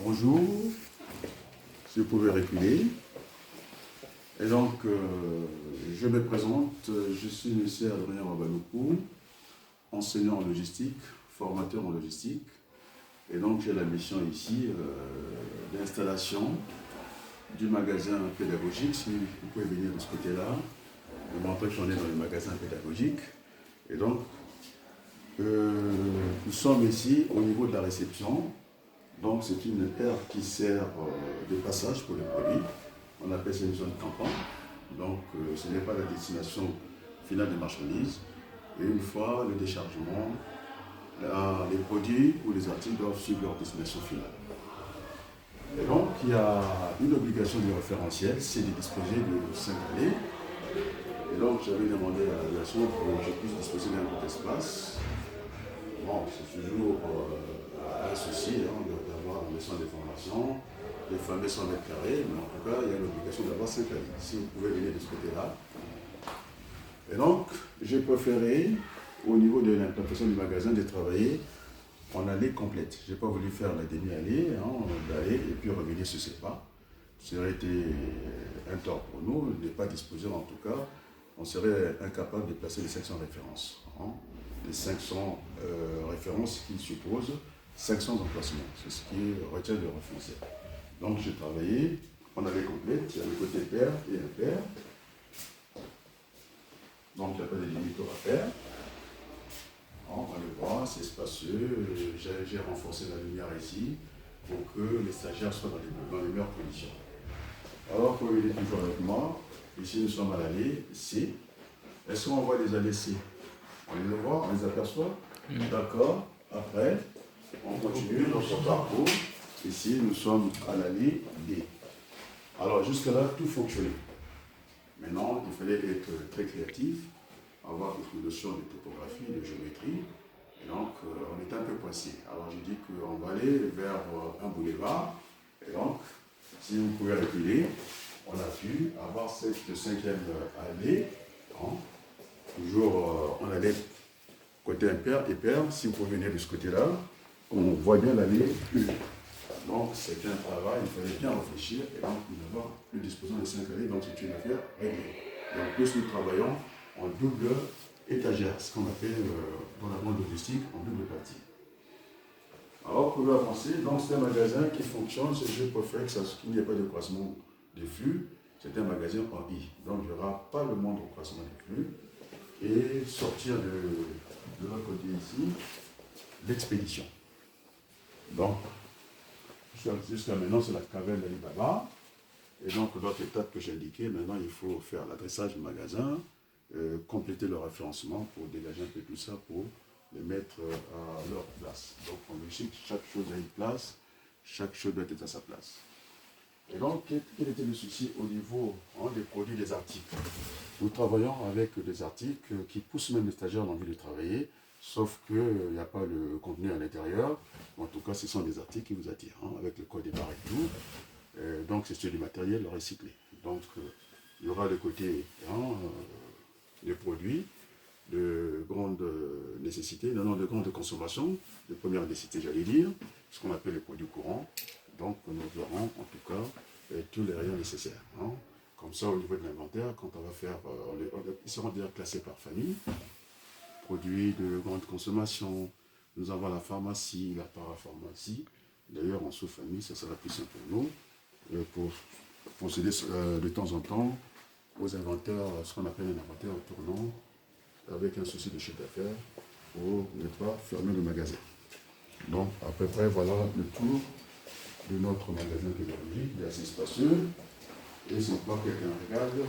Bonjour, si vous pouvez reculer. Et donc, je me présente, je suis M. Adrien Wabanoukou, enseignant en logistique, formateur en logistique. Et donc, j'ai la mission ici d'installation du magasin pédagogique. Si vous pouvez venir de ce côté-là, vous montrer qu'on est dans le magasin pédagogique. Et donc, nous sommes ici au niveau de la réception. Donc, c'est une aire qui sert de passage pour les produits. On appelle ça une zone tampon. Donc, ce n'est pas la destination finale des marchandises. Et une fois le déchargement, les produits ou les articles doivent suivre leur destination finale. Et donc, il y a une obligation du référentiel, c'est de disposer de 5 allées. Et donc, j'avais demandé à la nation que je puisse disposer d'un grand espace. Bon, c'est toujours un souci d'avoir un centre de formation, les fameux 100 mètres carrés, mais en tout cas, il y a l'obligation d'avoir 5 allées. Si vous pouvez venir de ce côté-là. Et donc, j'ai préféré, au niveau de l'implantation du magasin, de travailler en allée complète. Je n'ai pas voulu faire la demi-allée, d'aller et puis revenir sur ses pas. Ça aurait été un tort pour nous de ne pas disposer, en tout cas, on serait incapable de placer les 500 références. Les 500 références qui supposent 500 emplacements. C'est ce qui retient le référentiel. Donc j'ai travaillé en allée complète, il y a le côté pair et impair. Donc il n'y a pas de limite à faire. On le voit, c'est spacieux. J'ai renforcé la lumière ici pour que les stagiaires soient dans les meilleures conditions. Alors, vous voyez toujours avec moi, ici nous sommes à l'allée C. Est-ce qu'on voit des allées C? On les voit, on les aperçoit. D'accord. Après, on continue notre parcours. Ici, nous sommes à l'allée D. Alors, jusque-là, tout fonctionnait. Maintenant, il fallait être très créatif, avoir une notion de topographie, de géométrie. Et donc, on était un peu coincé. Alors, j'ai dit qu'on va aller vers un boulevard. Et donc, si vous pouvez reculer, on a pu avoir cette 5e allée. Toujours, on allait côté impair et pair. Si vous pouvez venir de ce côté-là, on voit bien l'allée U. Donc, c'était un travail, il fallait bien réfléchir. Et donc, nous avons plus disposant de 5 allées, donc c'est une affaire réglée. Et en plus, nous travaillons en double étagère, ce qu'on appelle dans la grande logistique en double partie. Alors, pour avancer, donc c'est un magasin qui fonctionne, je préfère qu'il n'y ait pas de croisement de flux. C'est un magasin en I, donc il n'y aura pas le moindre croisement de flux. Et sortir de l'autre côté ici, l'expédition. Donc, jusqu'à maintenant, c'est la caverne d'Alibaba. Et donc, l'autre étape que j'ai indiqué, maintenant, il faut faire l'adressage du magasin, compléter le référencement pour dégager un peu tout ça, pour les mettre à leur place. Donc, en logique, chaque chose a une place, chaque chose doit être à sa place. Et donc, quel était le souci au niveau des produits, des articles? Nous travaillons avec des articles qui poussent même les stagiaires l'envie de travailler, sauf qu'il n'y a pas le contenu à l'intérieur. En tout cas, ce sont des articles qui vous attirent, avec le code des barres et tout. Donc, c'est sur du matériel recyclé. Donc, il y aura le côté des produits de grande nécessité, non, de grande consommation, de première nécessité, j'allais dire, ce qu'on appelle les produits courants. Donc, nous aurons en tout cas tous les rayons nécessaires. Comme ça, au niveau de l'inventaire, quand on va faire, ils seront déjà classés par famille. Produits de grande consommation, nous avons la pharmacie, la parapharmacie. D'ailleurs, en sous-famille, ça sera plus simple pour nous, pour procéder de temps en temps aux inventaires, ce qu'on appelle un inventaire au tournant, avec un souci de chiffre d'affaires, pour ne pas fermer le magasin. Donc, à peu près, voilà le tour de notre magasin pédagogique. Il est assez spacieux. Et sans pas quelqu'un regarde,